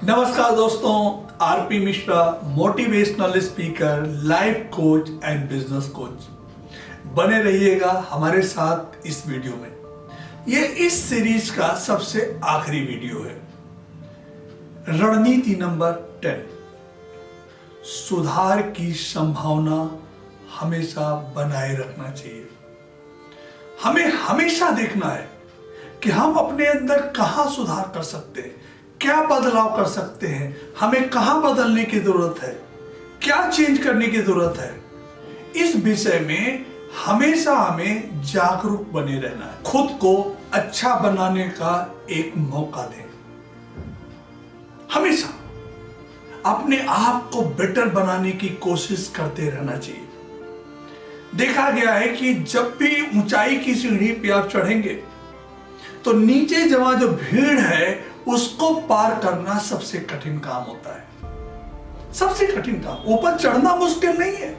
नमस्कार दोस्तों, RP Mishra motivational speaker, life coach and business coach. बने रहिएगा हमारे साथ इस वीडियो में। ये इस सीरीज का सबसे आखिरी वीडियो है। रणनीति नंबर 10, सुधार की संभावना हमेशा बनाए रखना चाहिए। हमें हमेशा देखना है कि हम अपने अंदर कहां सुधार कर सकते हैं, क्या बदलाव कर सकते हैं, हमें कहां बदलने की जरूरत है, क्या चेंज करने की जरूरत है। इस विषय में हमेशा हमें जागरूक बने रहना है। खुद को अच्छा बनाने का एक मौका दें। हमेशा अपने आप को बेटर बनाने की कोशिश करते रहना चाहिए। देखा गया है कि जब भी ऊंचाई की सीढ़ी पे आप चढ़ेंगे तो नीचे जमा जो भीड़ है उसको पार करना सबसे कठिन काम होता है। सबसे कठिन काम। ऊपर चढ़ना मुश्किल नहीं है,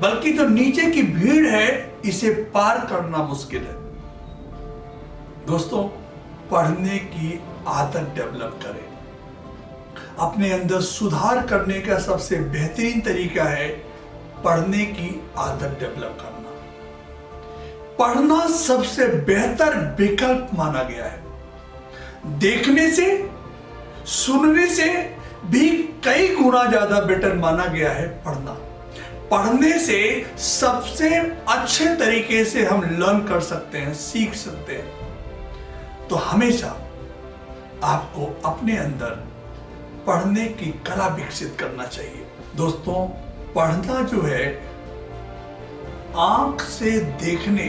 बल्कि जो नीचे की भीड़ है इसे पार करना मुश्किल है। दोस्तों, पढ़ने की आदत डेवलप करें। अपने अंदर सुधार करने का सबसे बेहतरीन तरीका है पढ़ने की आदत डेवलप करना। पढ़ना सबसे बेहतर विकल्प माना गया है। देखने से, सुनने से भी कई गुना ज्यादा बेटर माना गया है पढ़ना। पढ़ने से सबसे अच्छे तरीके से हम लर्न कर सकते हैं, सीख सकते हैं। तो हमेशा आपको अपने अंदर पढ़ने की कला विकसित करना चाहिए। दोस्तों, पढ़ना जो है आंख से देखने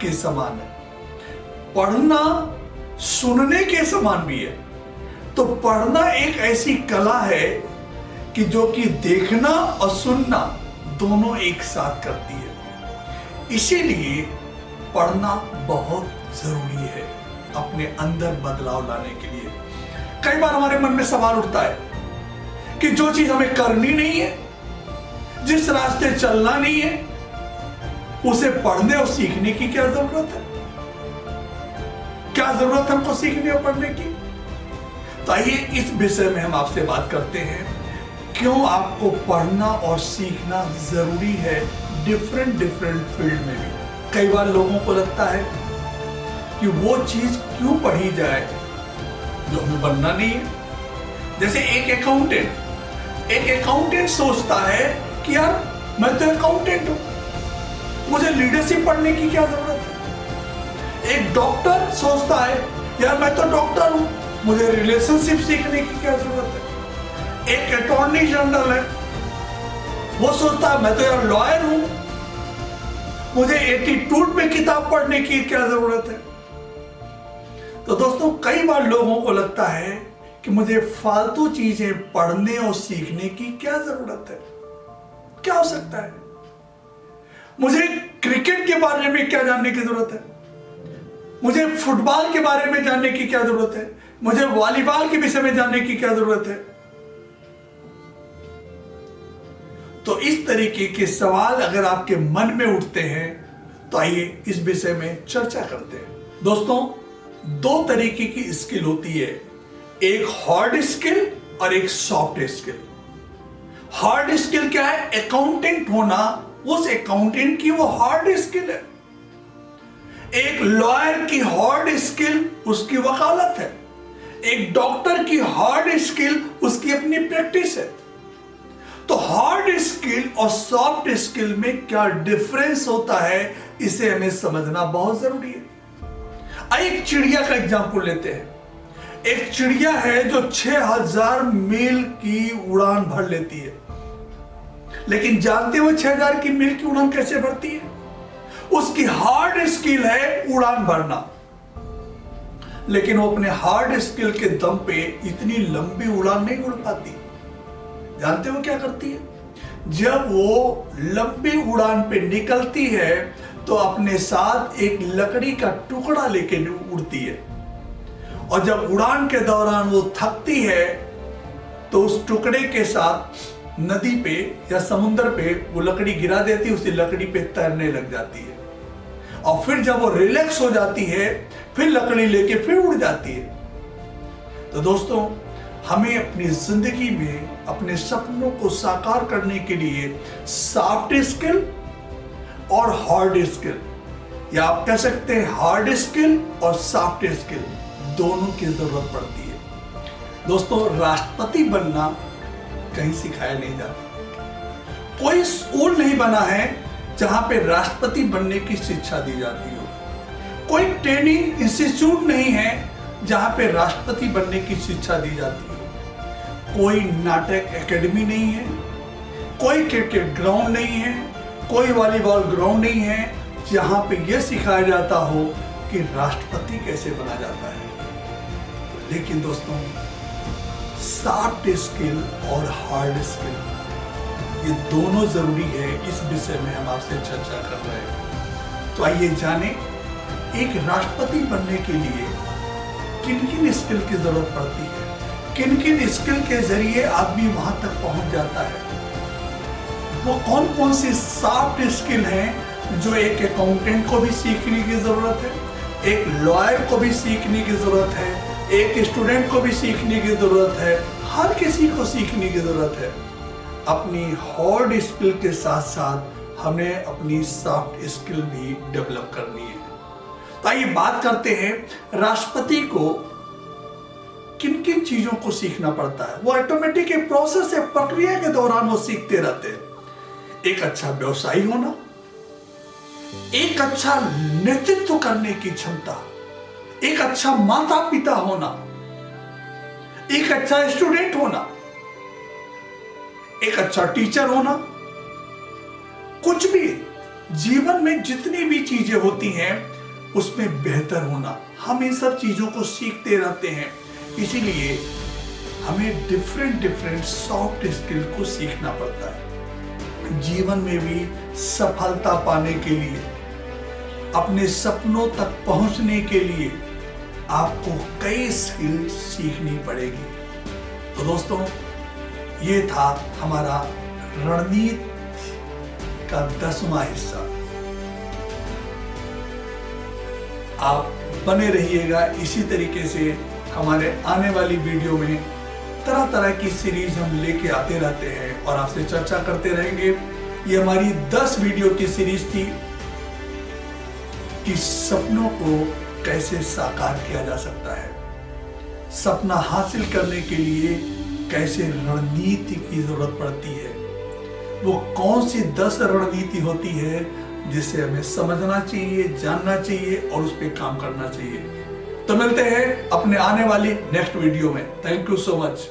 के समान है। पढ़ना सुनने के समान भी है। तो पढ़ना एक ऐसी कला है कि जो कि देखना और सुनना दोनों एक साथ करती है। इसीलिए पढ़ना बहुत जरूरी है अपने अंदर बदलाव लाने के लिए। कई बार हमारे मन में सवाल उठता है कि जो चीज हमें करनी नहीं है, जिस रास्ते चलना नहीं है, उसे पढ़ने और सीखने की क्या जरूरत है? क्या जरूरत है हमको सीखने और पढ़ने की? तो आइए इस विषय में हम आपसे बात करते हैं। क्यों आपको पढ़ना और सीखना जरूरी है डिफरेंट फील्ड में भी। कई बार लोगों को लगता है कि वो चीज क्यों पढ़ी जाए जो हमें बनना नहीं है। जैसे एक अकाउंटेंट सोचता है कि यार मैं तो अकाउंटेंट हूं, मुझे लीडरशिप पढ़ने की क्या जरूरत है। एक डॉक्टर सोचता है यार मैं तो डॉक्टर हूं, मुझे रिलेशनशिप सीखने की क्या जरूरत है। एक अटॉर्नी जनरल है, वो सोचता है मैं तो यार लॉयर हूं, मुझे एटीट्यूड पे किताब पढ़ने की क्या जरूरत है। तो दोस्तों, कई बार लोगों को लगता है कि मुझे फालतू चीजें पढ़ने और सीखने की क्या जरूरत है। क्या हो सकता है? मुझे क्रिकेट के बारे में क्या जानने की जरूरत है, मुझे फुटबॉल के बारे में जानने की क्या जरूरत है, मुझे वॉलीबॉल के विषय में जानने की क्या जरूरत है। तो इस तरीके के सवाल अगर आपके मन में उठते हैं तो आइए इस विषय में चर्चा करते हैं। दोस्तों, दो तरीके की स्किल होती है, एक हार्ड स्किल और एक सॉफ्ट स्किल। हार्ड स्किल क्या है? अकाउंटेंट होना, उस अकाउंटेंट की वो हार्ड स्किल है। एक लॉयर की हार्ड स्किल उसकी वकालत है। एक डॉक्टर की हार्ड स्किल उसकी अपनी प्रैक्टिस है। तो हार्ड स्किल और सॉफ्ट स्किल में क्या डिफरेंस होता है, इसे हमें समझना बहुत जरूरी है। आइए एक चिड़िया का एग्जांपल लेते हैं। एक चिड़िया है जो 6000 मील की उड़ान भर लेती है, लेकिन जानते हो 6000 की मील की उड़ान कैसे भरती है? उसकी हार्ड स्किल है उड़ान भरना, लेकिन वो अपने हार्ड स्किल के दम पे इतनी लंबी उड़ान नहीं उड़ पाती। जानते हो क्या करती है? जब वो लंबी उड़ान पे निकलती है तो अपने साथ एक लकड़ी का टुकड़ा लेके उड़ती है, और जब उड़ान के दौरान वो थकती है तो उस टुकड़े के साथ नदी पे या समुद्र पे वो लकड़ी गिरा देती है, उसी लकड़ी पे तैरने लग जाती है। और फिर जब वो रिलैक्स हो जाती है फिर लकड़ी लेके फिर उड़ जाती है। तो दोस्तों, हमें अपनी जिंदगी में अपने सपनों को साकार करने के लिए सॉफ्ट स्किल और हार्ड स्किल, या आप कह सकते हैं हार्ड स्किल और सॉफ्ट स्किल, दोनों की जरूरत पड़ती है। दोस्तों, राष्ट्रपति बनना कहीं सिखाया नहीं जाता। कोई स्कूल नहीं बना है जहां पे राष्ट्रपति बनने की शिक्षा दी जाती हो। कोई ट्रेनिंग इंस्टीट्यूट नहीं है जहां पे राष्ट्रपति बनने की शिक्षा दी जाती हो। कोई नाटक एकेडमी नहीं है, कोई क्रिकेट ग्राउंड नहीं है, कोई वॉलीबॉल ग्राउंड नहीं है जहां पे यह सिखाया जाता हो कि राष्ट्रपति कैसे बना जाता है। लेकिन दोस्तों, सॉफ्ट स्किल और हार्ड स्किल, ये दोनों जरूरी है। इस विषय में हम आपसे चर्चा कर रहे हैं। तो आइए जाने, एक राष्ट्रपति बनने के लिए किन किन स्किल की जरूरत पड़ती है, किन किन स्किल के जरिए आदमी वहां तक पहुंच जाता है। वो कौन कौन सी सॉफ्ट स्किल हैं जो एक अकाउंटेंट को भी सीखने की जरूरत है, एक लॉयर को भी सीखने की जरूरत है, एक स्टूडेंट को भी सीखने की जरूरत है, हर किसी को सीखने की जरूरत है। अपनी हार्ड स्किल के साथ साथ हमें अपनी सॉफ्ट स्किल भी डेवलप करनी है। तो आइए बात करते हैं, राष्ट्रपति को किन किन चीजों को सीखना पड़ता है। वो ऑटोमेटिक एक प्रोसेस, एक प्रक्रिया के दौरान वो सीखते रहते हैं। एक अच्छा व्यवसायी होना, एक अच्छा नेतृत्व करने की क्षमता, एक अच्छा माता पिता होना, एक अच्छा स्टूडेंट होना, एक अच्छा टीचर होना, कुछ भी जीवन में जितनी भी चीजें होती हैं उसमें बेहतर होना, हम इन सब चीजों को सीखते रहते हैं। इसीलिए हमें डिफरेंट सॉफ्ट स्किल को सीखना पड़ता है। जीवन में भी सफलता पाने के लिए, अपने सपनों तक पहुंचने के लिए आपको कई स्किल सीखनी पड़ेगी। तो दोस्तों, ये था हमारा रणनीति का 10वां हिस्सा। आप बने रहिएगा इसी तरीके से। हमारे आने वाली वीडियो में तरह तरह की सीरीज हम लेके आते रहते हैं और आपसे चर्चा करते रहेंगे। ये हमारी 10 वीडियो की सीरीज थी कि सपनों को कैसे साकार किया जा सकता है, सपना हासिल करने के लिए कैसे रणनीति की जरूरत पड़ती है, वो कौन सी 10 रणनीति होती है जिसे हमें समझना चाहिए, जानना चाहिए और उस पर काम करना चाहिए। तो मिलते हैं अपने आने वाली नेक्स्ट वीडियो में। Thank you so much.